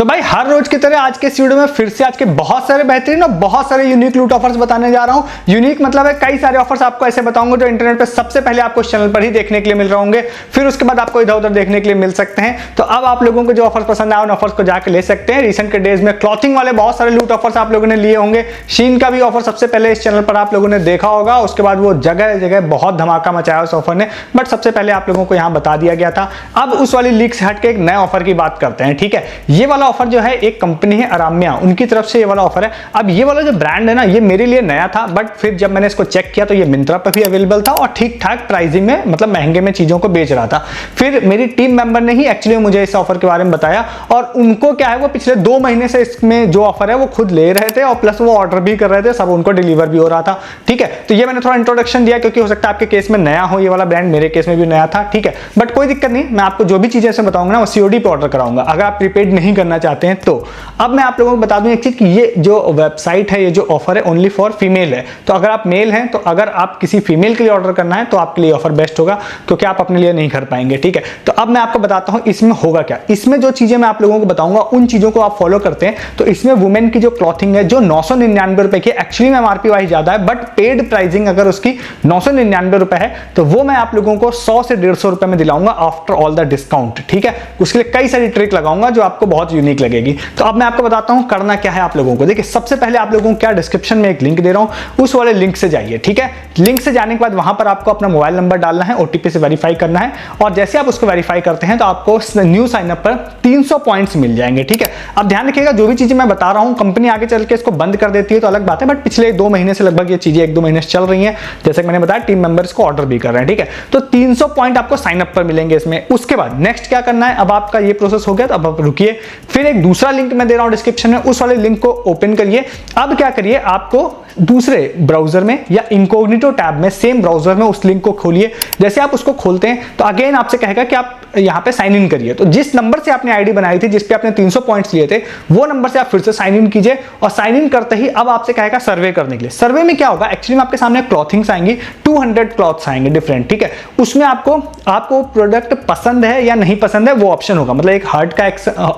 तो भाई हर रोज की तरह आज के इस वीडियो में फिर से आज के बहुत सारे बेहतरीन और बहुत सारे यूनिक लूट ऑफर्स बताने जा रहा हूं। यूनिक मतलब है कई सारे ऑफर्स आपको ऐसे बताऊंगा जो इंटरनेट पे सबसे पहले आपको इस चैनल पर ही देखने के लिए मिल रहे होंगे, फिर उसके बाद आपको इधर उधर देखने के लिए मिल सकते हैं। तो अब आप लोगों को जो ऑफर्स पसंद आए उन ऑफर्स को जाकर ले सकते हैं। रिसेंट के डेज में क्लॉथिंग वाले बहुत सारे लूट ऑफर्स आप लोगों ने लिए होंगे। शीन का भी ऑफर सबसे पहले इस चैनल पर आप लोगों ने देखा होगा, उसके बाद वो जगह जगह बहुत धमाका मचाया उस ऑफर ने, बट सबसे पहले आप लोगों को यहाँ बता दिया गया था। अब उस वाली लीक से हट के एक नए ऑफर की बात करते हैं। ठीक है, ये वाला ऑफर जो है एक कंपनी है अराम्या, उनकी तरफ से ये वाला ऑफर है। अब ये वाला जो ब्रांड है ना, ये मेरे लिए नया था, बट फिर जब मैंने इसको चेक किया तो ये मिंत्रा पर भी अवेलेबल था और ठीक ठाक प्राइसिंग में, मतलब महंगे में चीजों को बेच रहा था। फिर मेरी टीम मेंबर ने ही एक्चुअली मुझे इस ऑफर के बारे में बताया, और उनको क्या है, वो पिछले 2 महीने से इसमें जो ऑफर है वो खुद ले रहे थे और प्लस वो ऑर्डर भी कर रहे थे, सब उनको डिलीवर भी हो रहा था। ठीक है, तो ये मैंने थोड़ा इंट्रोडक्शन दिया क्योंकि हो सकता है आपके केस में नया हो ये वाला ब्रांड, मेरे केस में भी नया था। ठीक है, बट कोई दिक्कत नहीं, मैं आपको जो भी चीजें से बताऊंगा ना वो सीओडी पे ऑर्डर कराऊंगा अगर आप प्रीपेड नहीं करना चाहते हैं तो। अब मैं आप लोगों को बता दूं एक चीज कि ये जो वेबसाइट है, ये जो ऑफर है ओनली फॉर फीमेल है। तो अगर आप मेल हैं, तो अगर आप किसी फीमेल के लिए ऑर्डर करना है तो आपके लिए ऑफर बेस्ट होगा, क्योंकि आप अपने लिए नहीं कर पाएंगे। ठीक है, तो अब मैं आपको बताता हूं इसमें होगा क्या। इसमें जो चीजें मैं आप लोगों को बताऊंगा उन चीजों को आप फॉलो करते हैं तो इसमें वुमेन की जो क्लॉथिंग है जो 999 रुपए की, एक्चुअली में एमआरपी वाइज ज्यादा है, बट पेड प्राइसिंग अगर उसकी 999 रुपए है तो वो मैं आप लोगों को 100 से 150 रुपए में दिलाऊंगा आफ्टर ऑल द डिस्काउंट। ठीक है, उसके लिए कई सारी ट्रिक लगाऊंगा जो आपको बहुत यूनिक लगेगी। तो अब मैं आपको बताता हूं करना क्या है आप लोगों को। देखिए, सबसे पहले आप लोगों को क्या, डिस्क्रिप्शन में एक लिंक दे रहा हूं, उस वाले लिंक से जाइए। ठीक है, लिंक से जाने के बाद वहां पर आपको अपना मोबाइल नंबर डालना है, ओटीपी से वेरीफाई करना है, और जैसे आप उसको वेरीफाई करते हैं तो आपको न्यू साइनअप पर 300 पॉइंट्स मिल जाएंगे। ठीक है, अब ध्यान रखिएगा जो भी चीजें मैं बता रहा हूं, कंपनी आगे चल के इसको बंद कर देती है तो अलग बात है, बट पिछले 2 महीने से लगभग ये चीजें 1-2 महीने से चल रही हैं। जैसे कि मैंने बताया, टीम मेंबर्स को ऑर्डर भी कर रहे हैं। ठीक है, तो 300 पॉइंट आपको साइनअप पर मिलेंगे इसमें। उसके बाद नेक्स्ट क्या करना है, अब आपका ये प्रोसेस हो गया तो अब आप रुकिए, फिर एक दूसरा लिंक मैं दे रहा हूं डिस्क्रिप्शन में, उस वाले लिंक को ओपन करिए। अब क्या करिए, आपको दूसरे ब्राउजर में या इनकॉग्निटो टैब में, सेम ब्राउजर में उस लिंक को खोलिए। जैसे आप उसको खोलते हैं तो अगेन आपसे कहेगा कि आप यहां पे साइन इन करिए। तो जिस नंबर से आपने आईडी बनाई थी, जिस पे आपने 300 पॉइंट्स लिए थे, वो नंबर से आप फिर से साइन इन कीजिए, और साइन इन करते ही अब आपसे कहेगा सर्वे करने के लिए। सर्वे में क्या होगा, एक्चुअली में आपके सामने क्लॉथिंग्स आएंगी, 200 क्लॉथ्स आएंगे डिफरेंट। ठीक है, उसमें आपको प्रोडक्ट पसंद है या नहीं पसंद है वो ऑप्शन होगा, मतलब एक हार्ट का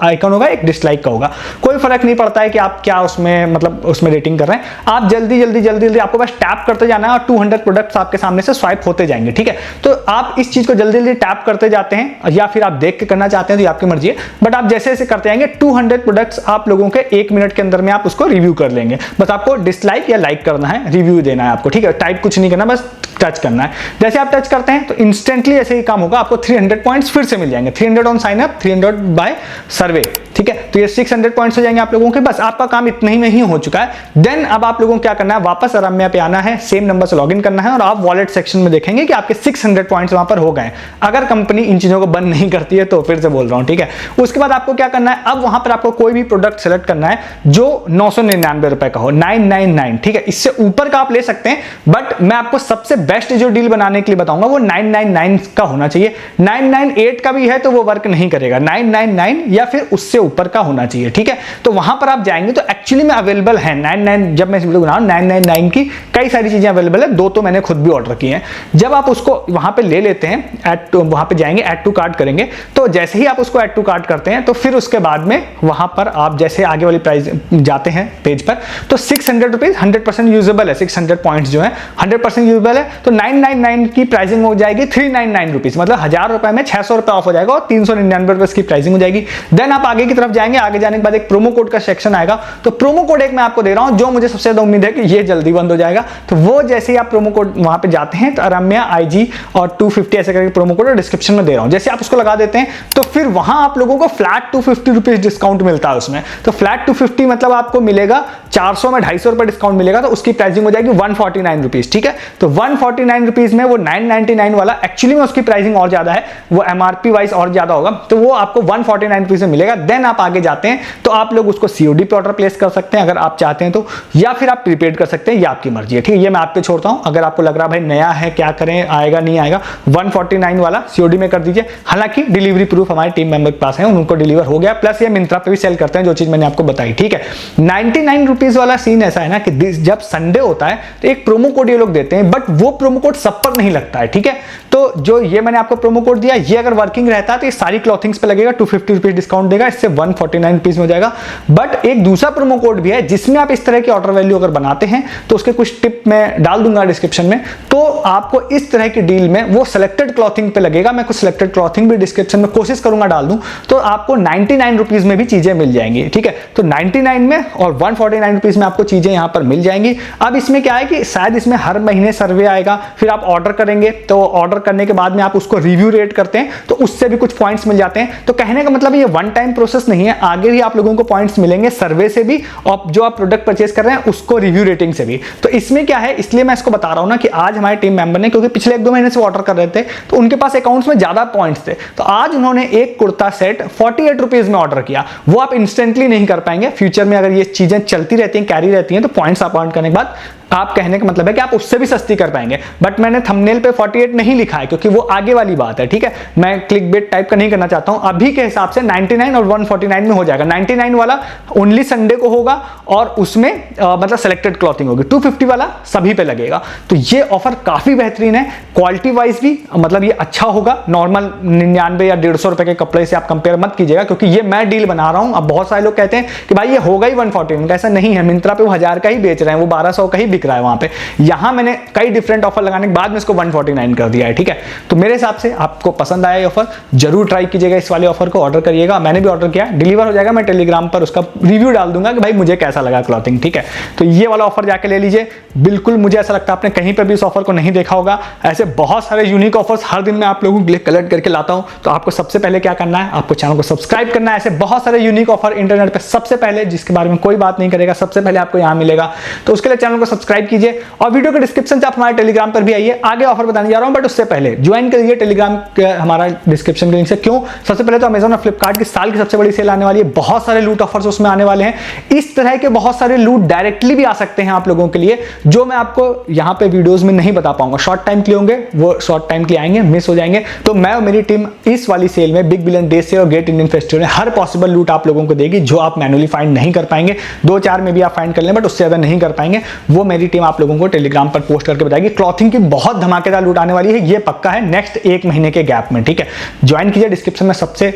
आइकन होगा, एक डिसलाइक का होगा। कोई फर्क नहीं पड़ता है कि आप क्या उसमें, मतलब उसमें रेटिंग कर रहे हैं। आप जल्दी जल्दी आपको बस टैप करते जाना है और 200 प्रोडक्ट्स आपके सामने से स्वाइप होते जाएंगे। ठीक है, तो आप इस चीज को जल्दी टैप करते जाते हैं, या फिर आप देख के करना चाहते हैं तो ये आपकी मर्जी है, बट आप जैसे जैसे करते जाएंगे 200 प्रोडक्ट्स आप लोगों के 1 मिनट के अंदर में आप उसको रिव्यू कर लेंगे। बस आपको डिसलाइक या लाइक करना है, रिव्यू देना है आपको। ठीक है, टाइप कुछ नहीं करना, बस टच करना है। जैसे आप टच करते हैं तो इंस्टेंटली ऐसे ही काम होगा, आपको 300 पॉइंट्स फिर से मिल जाएंगे। 300 ऑन साइन अप, 300 बाय सर्वे। ठीक है, तो ये 600 पॉइंट्स हो जाएंगे आप लोगों के। बस आपका काम इतना ही में ही हो चुका है। देन अब आप लोगों को क्या करना है, वापस अराम्या पे आना है, सेम नंबर से लॉगिन करना है, और आप वॉलेट सेक्शन में देखेंगे कि आपके 600 पॉइंट्स वहां पर हो गए। अगर कंपनी इन चीजों को बंद नहीं करती है तो, फिर से बोल रहा हूं। ठीक है, उसके बाद आपको क्या करना है, अब वहां पर आपको कोई भी प्रोडक्ट सेलेक्ट करना है जो 999 रुपए का हो, 999। ठीक है, इससे ऊपर का आप ले सकते हैं, बट मैं आपको सबसे बेस्ट जो डील बनाने के लिए बताऊंगा वो 999 का होना चाहिए। 998 का भी है तो वो वर्क नहीं करेगा, 999 या फिर उससे ऊपर का होना चाहिए। ठीक है, तो वहां पर आप जाएंगे तो एक्चुअली में अवेलेबल है 99, जब मैं इस वीडियो बना रहा हूं 999 की कई सारी चीजें अवेलेबल है, 2 तो मैंने खुद भी ऑर्डर किए हैं। जब आप उसको वहां पे ले लेते हैं, वहां पे जाएंगे, ऐड टू कार्ट करेंगे, तो जैसे ही आप उसको ऐड टू कार्ट करते हैं तो फिर उसके बाद में वहां पर आप जैसे आगे वाली प्राइस जाते हैं पेज पर, तो 600 रुपीज 100% यूजेबल है। 600 पॉइंट्स जो है 100% यूजेबल है, तो 999 की प्राइसिंग हो जाएगी 399 रुपीज, मतलब 1000 रुपए में 600 रुपए ऑफ हो जाएगा और 399 रुपए की प्राइसिंग हो जाएगी। देन आप आगे की तरफ जाएंगे, आगे जाने के बाद एक प्रोमो कोड का सेक्शन आएगा, तो प्रोमो कोड एक मैं आपको दे रहा हूं जो मुझे सबसे ज्यादा उम्मीद है कि ये जल्दी बंद हो जाएगा। तो वो जैसे ही आप प्रोमो कोड वहां पे जाते हैं तो अराम्या IG और 250 ऐसे करके प्रोमो कोड डिस्क्रिप्शन में दे रहा हूं, जैसे आप उसको लगा देते हैं तो फिर वहां आप लोगों को फ्लैट 250 रुपीज डिस्काउंट मिलता है उसमें। तो फ्लैट 250 मतलब आपको मिलेगा 400 में 250 रुपए डिस्काउंट मिलेगा, तो उसकी प्राइसिंग हो जाएगी 149 रुपीज। ठीक है, तो 149 रुपीज में वो 999 वाला, एक्चुअली में उसकी प्राइसिंग और ज्यादा है, वो एमआरपी वाइज और ज्यादा होगा, तो वो आपको 149 रुपीज में मिलेगा। देन आप आगे जाते हैं तो आप लोग उसको सीओडी पे ऑर्डर प्लेस कर सकते हैं अगर आप चाहते हैं तो, या फिर आप प्रीपेड कर सकते हैं, ये आपकी मर्जी है। ठीक है, ये मैं आप पे छोड़ता हूं। अगर आपको लग रहा भाई नया है, क्या करें, आएगा नहीं आएगा, 149 वाला सीओडी में कर दीजिए। हालांकि डिलीवरी प्रूफ हमारे टीम मेंबर के पास है, उनको डिलीवर हो गया, प्लस ये मिंत्रा पे भी सेल करते हैं, जो चीज मैंने आपको बताई। ठीक है, 99 रुपीज वाला सीन ऐसा है ना कि जब संडे होता है तो एक प्रोमो कोड ये लोग देते हैं, बट वो प्रोमो कोड सब पर नहीं लगता है। ठीक है, तो जो ये मैंने आपको प्रोमो कोड दिया, ये अगर वर्किंग रहता है तो ये सारी क्लॉथिंग्स पे लगेगा, 250 रुपीज डिस्काउंट देगा, इससे 149 149 रुपीज में हो जाएगा। बट एक दूसरा प्रोमो कोड भी है जिसमें आप इस तरह की ऑर्डर वैल्यू अगर बनाते हैं तो उसके कुछ टिप मैं डाल दूंगा डिस्क्रिप्शन में, तो आपको इस तरह की डील में वो सिलेक्टेड क्लॉथिंग पे लगेगा। मैं कुछ सिलेक्टेड क्लॉथिंग भी डिस्क्रिप्शन में कोशिश करूंगा डाल दूं, तो आपको 99 रुपीज में भी चीजें मिल जाएंगी, ठीक है। तो 99 में और 149 रुपीज में आपको चीजें यहां पर मिल जाएंगी। अब इसमें क्या है कि शायद इसमें हर महीने सर्वे आएगा, फिर आप ऑर्डर करेंगे तो ऑर्डर करने के बाद में आप उसको रिव्यू रेट करते हैं तो उससे भी कुछ पॉइंट्स मिल जाते हैं। तो कहने का मतलब ये वन टाइम प्रोसेस नहीं है, आगे भी आप लोगों को पॉइंट्स मिलेंगे सर्वे से भी और जो आप प्रोडक्ट परचेस कर रहे हैं उसको रिव्यू रेटिंग से भी। तो इसमें क्या है, इसलिए मैं इसको बता रहा हूं ना कि आज हमारे टीम मेंबर ने, क्योंकि पिछले 1-2 महीने से ऑर्डर कर रहे थे तो उनके पास अकाउंट्स में ज्यादा पॉइंट्स थे, तो आज उन्होंने एक कुर्ता सेट 48 रुपीज में ऑर्डर किया। वो आप इंस्टेंटली नहीं कर पाएंगे, फ्यूचर में अगर ये चीजें चलती रहती हैं, कैरी रहती हैं, तो पॉइंट्स आप अर्न करने के बाद आप कहने का मतलब है कि आप उससे भी सस्ती कर पाएंगे। बट मैंने थंबनेल पे 48 नहीं लिखा है क्योंकि वो आगे वाली बात है, ठीक है। मैं क्लिकबेट टाइप का नहीं करना चाहता हूं। अभी के हिसाब से 99 और 149 में हो जाएगा। 99 वाला ओनली संडे को होगा और उसमें मतलब सेलेक्टेड क्लॉथिंग होगी। 250 वाला सभी पे लगेगा। तो ये ऑफर काफी बेहतरीन है, क्वालिटी वाइज भी मतलब ये अच्छा होगा। नॉर्मल 99 या 150 रुपए के कपड़े से आप कंपेयर मत कीजिएगा, क्योंकि ये मैं डील बना रहा हूं। अब बहुत सारे लोग कहते हैं कि भाई ये होगा ही 149 का, ऐसा नहीं है। मिंत्रा पे वो 1000 का ही बेच रहे हैं, वो 1200 का ही रहा है वहां पे। यहां मैंने कई डिफरेंट ऑफर लगाने के बाद में इसको 149 कर दिया है, ठीक है। तो मेरे हिसाब से आपको पसंद आया ये ऑफर, जरूर ट्राई कीजिएगा, इस वाले ऑफर को ऑर्डर करिएगा। मैंने भी ऑर्डर किया, डिलीवर हो जाएगा। मैं टेलीग्राम पर उसका रिव्यू डाल दूंगा कि भाई मुझे कैसा लगा क्लॉथिंग, ठीक है। तो ये वाला ऑफर जाके ले लीजिए। बिल्कुल मुझे ऐसा लगता है आपने कहीं पर भी इस ऑफर को नहीं देखा होगा। ऐसे बहुत सारे यूनिक ऑफर्स हर दिन मैं आप लोगों के लिए कलेक्ट करके लाता हूं। तो आपको सबसे पहले क्या करना है, आपको चैनल को सब्सक्राइब करना है। ऐसे बहुत सारे यूनिक ऑफर इंटरनेट पे सबसे पहले, जिसके बारे में कोई बात नहीं करेगा, सबसे पहले आपको यहां मिलेगा। तो उसके लिए चैनल को सब्सक्राइब कीजिए और वीडियो के डिस्क्रिप्शन से आप हमारे टेलीग्राम पर भी आइए। आगे ऑफर बताने जा रहा हूं, बट उससे पहले ज्वाइन करिए टेलीग्राम हमारा डिस्क्रिप्शन के लिंक से। क्यों? सबसे पहले तो अमेज़न और फ्लिपकार्ट की साल की सबसे बड़ी सेल आने वाली है। बहुत सारे लूट ऑफर्स उसमें आने वाले हैं। इस तरह के बहुत सारे लूट डायरेक्टली भी आ सकते हैं आप लोगों के लिए, जो मैं आपको यहां पे वीडियोस में नहीं बता पाऊंगा। शॉर्ट टाइम के लिए होंगे, वो शॉर्ट टाइम के लिए आएंगे, मिस हो जाएंगे। तो मैं और मेरी टीम इस वाली सेल में, बिग बिलियन डे सेल और ग्रेट इंडियन फेस्टिवल में हर पॉसिबल लूट आप लोगों को देगी, जो आप मैनुअली फाइंड नहीं कर पाएंगे। 2-4 में भी आप फाइंड कर लें, बट उससे ज्यादा नहीं कर पाएंगे। वो मेरी टीम आप लोगों को टेलीग्राम पर पोस्ट करके बताएगी। क्लॉथिंग की बहुत धमाकेदार लूट आने वाली है, ये पक्का है, नेक्स्ट 1 महीने के गैप में, ठीक है। ज्वाइन कीजिए, डिस्क्रिप्शन में सबसे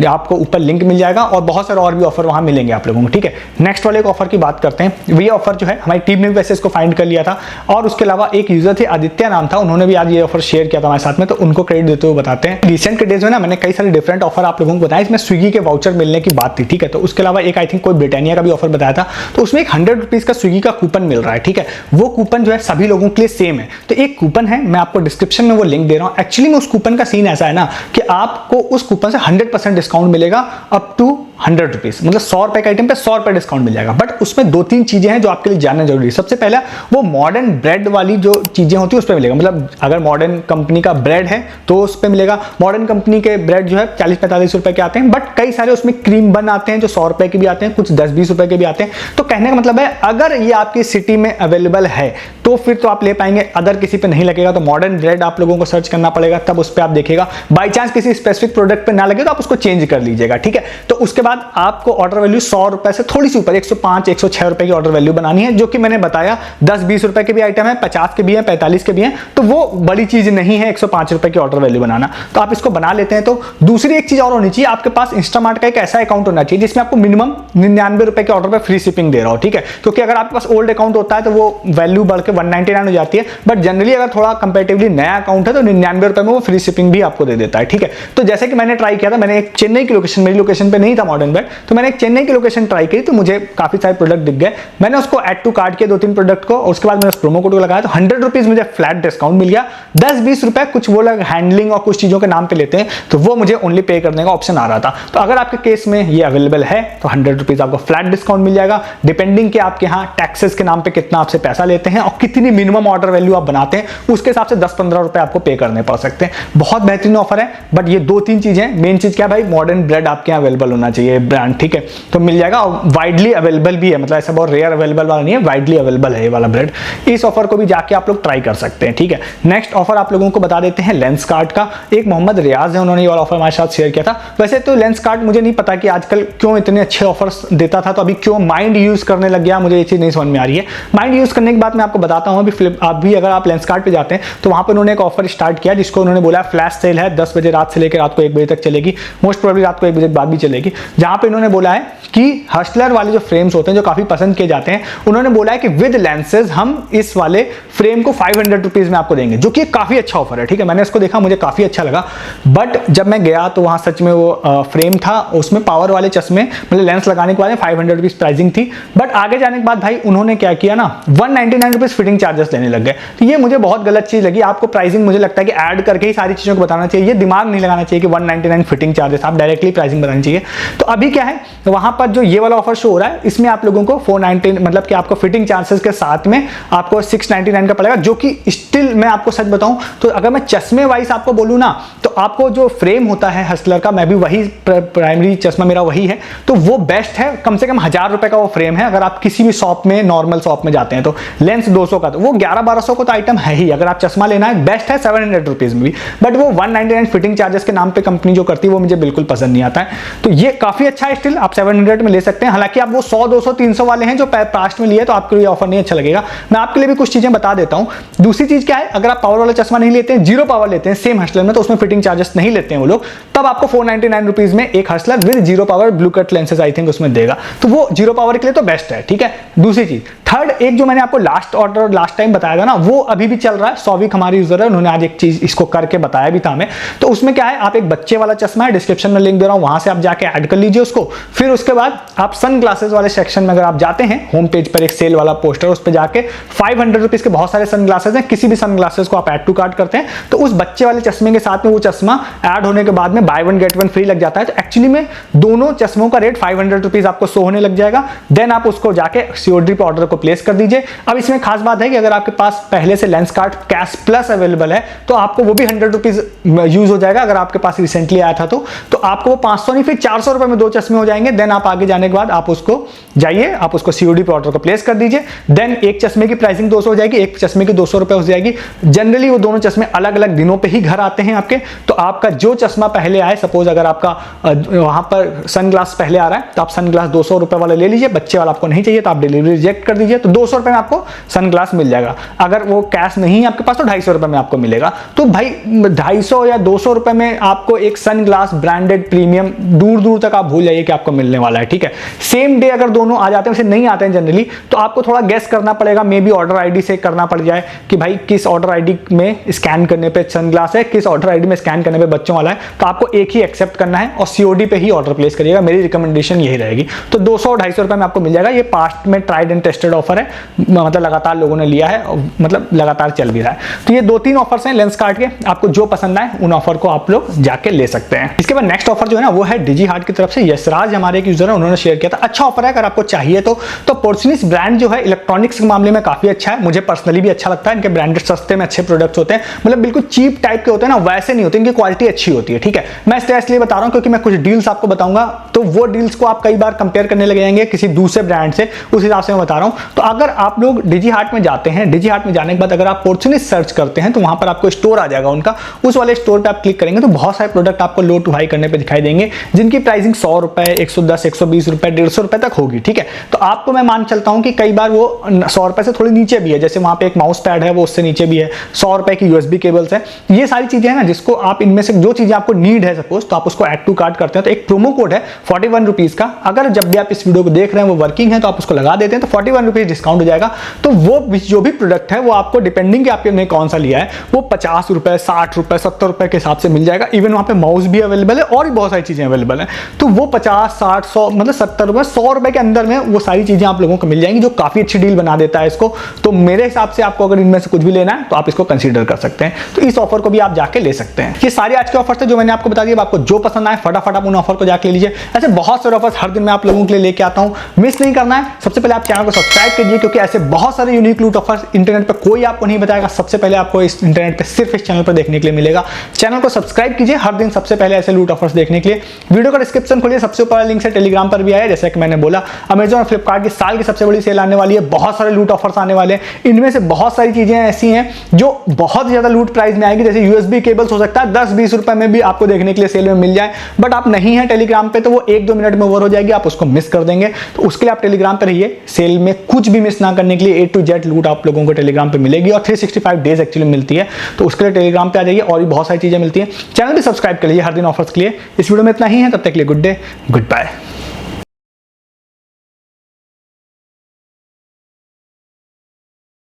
आपको ऊपर लिंक मिल जाएगा और बहुत सारे और भी ऑफर वहां मिलेंगे आप लोगों को, ठीक है। नेक्स्ट वाले ऑफर की बात करते हैं। ये ऑफर जो है हमारी टीम ने वैसे इसको फाइंड कर लिया था, और उसके अलावा एक यूजर थे, आदित्य नाम था, उन्होंने भी आज ये ऑफर शेयर किया था हमारे साथ में, तो उनको क्रेडिट देते हुए बताते हैं। रिसेंट के डेज में ना मैंने कई सारे डिफरेंट ऑफर आप लोगों को बताया। इसमें स्विगी के वाउचर मिलने की बात थी, ठीक है। तो उसके अलावा एक आई थिंक कोई ब्रिटानिया का भी ऑफर बताया था, तो उसमें एक 100 रुपीज का स्विगी का कूपन मिल रहा है, ठीक है। वो कूपन जो है सभी लोगों के लिए सेम है। तो एक कूपन है, मैं आपको डिस्क्रिप्शन में वो लिंक दे रहा हूं। एक्चुअली में उस कूपन का सीन ऐसा है ना कि आपको उस कूपन से 100% डिस्काउंट मिलेगा अप टू 100 रुपीज, मतलब 100 रुपए के आइटम पे 100 रुपए डिस्काउंट मिल जाएगा। बट उसमें 2-3 चीजें हैं जो आपके लिए जानना जरूरी है। सबसे पहला, वो मॉडर्न ब्रेड वाली जो चीजें होती है उस पर मिलेगा। मतलब अगर मॉडर्न कंपनी का ब्रेड है तो उस पर मिलेगा। मॉडर्न कंपनी के ब्रेड जो है 40-45 रुपए के आते हैं, बट कई सारे उसमें क्रीम बन आते हैं जो 100 रुपए के भी आते हैं, कुछ 10-20 रुपए के भी आते हैं। तो कहने का मतलब है अगर ये आपकी सिटी में अवेलेबल है तो फिर तो आप ले पाएंगे, अदर किसी पे नहीं लगेगा। तो मॉडर्न ब्रेड आप लोगों को सर्च करना पड़ेगा, तब उस पर आप देखेगा। बाई चांस किसी स्पेसिफिक प्रोडक्ट पे ना लगे तो आप उसको चेंज कर लीजिएगा, ठीक है। तो उसके बाद आपको ऑर्डर वैल्यू 100 रुपए से थोड़ी सी ऊपर 105-106 रुपए की ऑर्डर वैल्यू बनानी है, जो कि मैंने बताया 10-20 रुपए के भी आइटम है, 50 के भी है, 45 के भी है। तो वो बड़ी चीज नहीं है 105 रुपए की ऑर्डर वैल्यू बनाना। तो आप इसको बना लेते हैं। तो दूसरी एक चीज और होनी चाहिए, आपके पास इंस्टामार्ट का एक ऐसा अकाउंट होना चाहिए जिसमें आपको मिनिमम 99 रुपए के ऑर्डर पे फ्री शिपिंग दे रहा हो, ठीक है। क्योंकि अगर आपके पास ओल्ड अकाउंट होता है तो वो वैल्यू बढ़ के 199 हो जाती है, बट जनरली अगर थोड़ा कंपैरेटिवली नया अकाउंट है तो 99 रुपए में वो फ्री शिपिंग भी आपको दे देता है, ठीक है। तो जैसे कि मैंने ट्राई किया था, मैंने एक चेन्नई की लोकेशन, मेरी लोकेशन पे नहीं था मॉडर्न ब्रेड, तो मैंने एक चेन्नई की लोकेशन ट्राई की, तो मुझे काफी सारे प्रोडक्ट दिख गए। मैंने उसको ऐड टू कार्ट किया 2-3 प्रोडक्ट को, और उसके बाद मैंने उस प्रोमो कोड को लगाया तो 100 रुपीज मुझे फ्लैट डिस्काउंट मिल गया। 10-20 रुपए कुछ वो लोग हैंडलिंग और कुछ चीजों के नाम पे लेते हैं, तो वो मुझे ओनली पे करने का ऑप्शन आ रहा था। तो अगर आपके केस में ये अवेलेबल है तो 100 रुपीज आपको फ्लैट डिस्काउंट मिल जाएगा, डिपेंडिंग कि आपके यहाँ टैक्सेस के नाम पे कितना आपसे पैसा लेते हैं और कितनी मिनिमम ऑर्डर वैल्यू आप बनाते हैं, उसके हिसाब से 10-15 रुपए आपको पे करने पड़ सकते हैं। बहुत बेहतरीन ऑफर है। बट ये 2-3 चीजें, मेन चीज क्या भाई, मॉडर्न ब्रेड आपके यहाँ अवेलेबल होना चाहिए ब्रांड, ठीक है। तो मिल जाएगा, और वाइडली अवेलेबल भी है, मतलब ऐसा बहुत रेयर अवेलेबल वाला नहीं है, वाइडली अवेलेबल है ये वाला ब्रेड। इस ऑफर को भी जाके आप लोग ट्राई कर सकते हैं, ठीक है। नेक्स्ट ऑफर आप लोगों को बता देते हैं लेंसकार्ट का। एक मोहम्मद रियाज है, उन्होंने ये वाला ऑफर हमारे साथ शेयर किया था। वैसे तो लेंसकार्ट मुझे नहीं पता कि आजकल क्यों इतने अच्छे ऑफर्स देता था, तो अभी क्यों माइंड यूज करने लग गया, मुझे ये चीज नहीं समझ में आ रही है। माइंड यूज करने की बात मैं आपको बताता हूं। अभी अगर आप लेंसकार्ट पे जाते हैं तो वहां पर उन्होंने एक ऑफर स्टार्ट किया जिसको उन्होंने बोला फ्लैश सेल है, 10 बजे रात से लेकर रात को 1 बजे तक चलेगी, मोस्ट प्रोबेबली रात को 1 बजे बाद भी चलेगी। जहां पे इन्होंने बोला है कि हस्लर वाले जो फ्रेम्स होते हैं जो काफी पसंद किए जाते हैं, उन्होंने बोला है कि विद लेंसेज हम इस वाले फ्रेम को 500 रुपीज में आपको देंगे, जो कि काफी अच्छा ऑफर है। ठीक है, मैंने इसको देखा, मुझे काफी अच्छा लगा। बट जब मैं गया तो वहां सच में वो फ्रेम था, उसमें पावर वाले चश्मे मतलब लेंस लगाने के बाद 500 रुपीज प्राइसिंग थी। बट आगे जाने के बाद भाई उन्होंने क्या किया ना, 199 रुपीज फिटिंग चार्जेस लेने लग गए। तो ये मुझे बहुत गलत चीज लगी। आपको प्राइसिंग मुझे लगता है कि ऐड करके ही सारी चीजों को बताना चाहिए, दिमाग नहीं लगाना चाहिए कि 199 फिटिंग चार्जेस, आप डायरेक्टली प्राइसिंग बतानी चाहिए। तो अभी क्या है, वहां पर जो ये वाला ऑफर शो हो रहा है, इसमें आप लोगों को 499 मतलब कि आपको फिटिंग चार्जेस के साथ में आपको 699 का पड़ेगा, जो कि स्टिल मैं आपको सच बताऊं तो अगर मैं चश्मे वाइज आपको बोलूं ना, तो आपको जो फ्रेम होता है हस्लर का, मैं भी वही प्राइमरी चश्मा मेरा वही है, तो वो बेस्ट है। कम से कम 1000 रुपए का वो फ्रेम है। अगर आप किसी भी शॉप में, नॉर्मल शॉप में जाते हैं तो लेंस 200 का, तो वो 1100-1200 का तो आइटम है ही। अगर आप चश्मा लेना है बेस्ट है 700 रुपीज में भी। बट वो 199 फिटिंग चार्जेस के नाम पे कंपनी जो करती है वो मुझे बिल्कुल पसंद नहीं आता है। तो ये काफी अच्छा है, स्टिल आप 700 में ले सकते हैं। हालांकि आप वो 100, 200, 300 वाले हैं जो पास्ट में लिए, तो आपको ये ऑफर नहीं अच्छा लगेगा। मैं आपके लिए भी कुछ चीजें बता देता हूं। दूसरी चीज क्या है, अगर आप पावर वाला चश्मा नहीं लेते हैं, जीरो पावर लेते हैं सेम हस्लर में, तो उसमें फिटिंग चार्जेस नहीं लेते हैं वो लोग, तब आपको 499 रुपीज में एक hustler with zero power blue cut lenses I think उसमें देगा। तो वो जीरो पावर के लिए तो बेस्ट है। ठीक है, दूसरी चीज, थर्ड, एक जो मैंने आपको लास्ट ऑर्डर लास्ट टाइम बताया था ना, वो अभी भी चल रहा है। सौविक हमारे यूजर है, उन्होंने आज एक चीज इसको करके बताया भी था हमें। तो उसमें क्या है, आप एक बच्चे वाला चश्मा है, डिस्क्रिप्शन में लिंक दे रहा हूं, वहां से आप जाके ऐड कर लीजिए उसको। फिर उसके बाद आप सन ग्लासेस वाले सेक्शन में अगर आप जाते हैं, होम पेज पर एक सेल वाला पोस्टर, उस पर जाके 500 रुपीज के बहुत सारे सन ग्लासेस हैं, किसी भी सन ग्लासेस को आप ऐड टू कार्ट करते हैं, तो उस बच्चे वाले चश्मे के साथ में वो चश्मा ऐड होने के बाद में by one get one free लग जाता है। तो एक्चुअली में दोनों चश्मों का रेट 500 रुपीज आपको शो होने लग जाएगा। देन आप उसको जाके सीओडी पे ऑर्डर को प्लेस कर दीजिए। अब इसमें खास बात है कि अगर आपके पास पहले से lens card cash plus available है, तो आपको वो भी 100 रुपीज यूज हो जाएगा। अगर आपके पास रिसेंटली आया था तो आपको वो 500 नहीं फिर 400 रुपए में 2 चश्मे हो जाएंगे। देन आप आगे जाने के बाद आप उसको जाइए, आप उसको सीओडी पे ऑर्डर को प्लेस कर दीजिए। देन एक चश्मे की प्राइसिंग 200 हो जाएगी, एक चश्मे की 200 रुपए हो जाएगी। जनरली वो दोनों चश्मे अलग अलग दिनों पे ही घर आते हैं आपके। तो आपका जो चश्मा पहले आए, सपोज अगर आपका वहां पर सनग्लास पहले आ रहा है, तो आप सनग्लास 200 रुपए वाला ले लीजिए। बच्चे वाला आपको नहीं चाहिए तो आप डिलीवरी रिजेक्ट कर दीजिए, तो 200 रुपए में आपको सनग्लास मिल जाएगा। अगर वो कैश नहीं है आपके पास तो 250 रुपए में आपको मिलेगा। तो भाई 250 या 200 रुपए में आपको एक सनग्लास ब्रांडेड प्रीमियम दूर दूर तक आप भूल जाइए कि आपको मिलने वाला है। ठीक है, सेम डे अगर दोनों आ जाते हैं, वैसे नहीं आते हैं जनरली, तो आपको थोड़ा गेस करना पड़ेगा। मे बी ऑर्डर आईडी से करना पड़ जाए कि भाई किस ऑर्डर आईडी में स्कैन करने पे सनग्लास है, किस ऑर्डर आईडी में स्कैन करने पे बच्चों वाला है। तो आपको एक ही एक्सेप्ट करना है और सीओडी पे ही ऑर्डर प्लेस करिएगा। मेरी रिकमेंडेशन यही रहेगी। तो 200-250 रुपए में आपको मिल जाएगा। ये पास्ट में ट्राइड एंड टेस्टेड ऑफर है, मतलब लगातार लोगों ने लिया है, मतलब लगातार चल भी रहा है। तो ये 2-3 ऑफर्स हैं लेंस कार्ड के, आपको जो पसंद आए उन ऑफर को आप लोग जाके ले सकते हैं। इसके बाद नेक्स्ट ऑफर जो है ना, वो है डिजी हार्ट की तरफ से। यशराज हमारे एक यूजर है, उन्होंने शेयर किया था। अच्छा ऑफर है, अगर आपको चाहिए तो पोर्सिनिस ब्रांड जो है इलेक्ट्रॉनिक्स के मामले में काफी अच्छा है। मुझे पर्सनली भी अच्छा लगता है। इनके ब्रांडेड सस्ते में अच्छे प्रोडक्ट्स होते हैं, मतलब बिल्कुल चीप टाइप के होते हैं ना, वैसे नहीं होते, इनकी क्वालिटी अच्छी होती है। ठीक है, मैं इसलिए बता रहा हूं क्योंकि मैं कुछ डील्स आपको बताऊंगा, तो वो डील्स को आप कई बार कंपेयर करने लगे जाएंगे किसी दूसरे ब्रांड से, उस हिसाब से मैं बता रहा हूं। तो अगर आप लोग डिजी हार्ट में जाते हैं, डिजी हार्ट में जाने के बाद अगर आप पोर्सिनिस सर्च करते हैं, तो वहां पर आपको स्टोर आ जाएगा उनका। उस वाले स्टोर पे आप क्लिक करेंगे तो बहुत सारे प्रोडक्ट आपको लो टू हाई करने पे दिखाई देंगे, जिनकी प्राइसिंग 100 रुपए, 110, 120 रुपए, 150 रुपए तक होगी। ठीक है, तो आपको मैं मान चलता हूं कि कई बार वो 100 रुपए से थोड़ी नीचे भी है। जैसे वहां पे एक माउस पैड है, वो उससे नीचे भी है। 100 रुपए की यूएसबी केबल्स है। ये सारी चीजें हैं ना, जिसको आप इनमें से जो चीजें आपको नीड है सपोज, तो आप उसको ऐड टू कार्ट करते हैं। तो एक प्रोमो कोड है 41 रुपीज का। अगर जब भी आप इस वीडियो को देख रहे हैं वो वर्किंग है, तो आप उसको लगा देते हैं तो 41 रुपीज डिस्काउंट हो जाएगा। तो वो जो भी प्रोडक्ट है वो आपको डिपेंडिंग कि आपने कौन सा लिया है, वो 50 रुपए, 60 रुपए, 70 रुपए के हिसाब से मिल जाएगा। इवन वहां पे माउस भी अवेलेबल है और भी बहुत सारी चीजें अवेलेबल है। तो वो 50, 60, 100 मतलब 70 रुपए, 100 रुपए के अंदर में वो सारी चीजें आप लोगों को मिल जाएंगी, जो काफी अच्छी डील बना देता है इसको। तो मेरे हिसाब से आपको अगर इनमें से कुछ भी लेना है तो आप इसको कंसीडर कर सकते हैं। तो इस ऑफर को भी आप जाके ले सकते हैं। ये सारे आज के ऑफर थे जो मैंने आपको बता दिया। आपको जो पसंद आए फटाफट आप उन ऑफर को जाके ले लीजिए। ऐसे बहुत सारे ऑफर्स हर दिन मैं आप लोगों के लिए लेके आता हूं, मिस नहीं करना है। सबसे पहले आप चैनल को सब्सक्राइब कीजिए, क्योंकि ऐसे बहुत सारे यूनिक लूट ऑफर्स इंटरनेट पर कोई आपको नहीं बताएगा। सबसे पहले आपको इस इंटरनेट पे सिर्फ इस चैनल पर देखने के लिए मिलेगा। चैनल को सब्सक्राइब कीजिए हर दिन सबसे पहले ऐसे लूट ऑफर्स देखने के लिए। वीडियो का डिस्क्रिप्शन खोलिए, सबसे ऊपर लिंक से टेलीग्राम पर भी आया। जैसे कि मैंने बोला, अमेजॉन और फ्लिपकार्ट की साल की सबसे बड़ी सेल आने वाली है। बहुत सारे लूट ऑफर्स आने वाले हैं। इनमें से बहुत सारी चीजें ऐसी हैं जो बहुत ज्यादा लूट प्राइस में आएगी। जैसे यूएसबी केबल्स हो सकता है 10-20 रुपए में भी आपको देखने के लिए सेल में मिल जाए, बट आप नहीं है टेलीग्राम पे तो वो 1-2 मिनट में ओवर हो जाएगी, आप उसको मिस कर देंगे। तो उसके लिए आप टेलीग्राम पर रहिए। सेल में कुछ भी मिस ना करने के लिए A to Z लूट आप लोगों को टेलीग्राम पे मिलेगी और 365 डेज एक्चुअली मिलती है। तो उसके लिए टेलीग्राम पे आ जाइए, और भी बहुत सारी चीजें मिलती हैं। चैनल भी सब्सक्राइब कर लीजिए हर दिन ऑफर्स के लिए। इस वीडियो में इतना ही है, तब तक के लिए गुड डे। मिलेंगे। Good bye.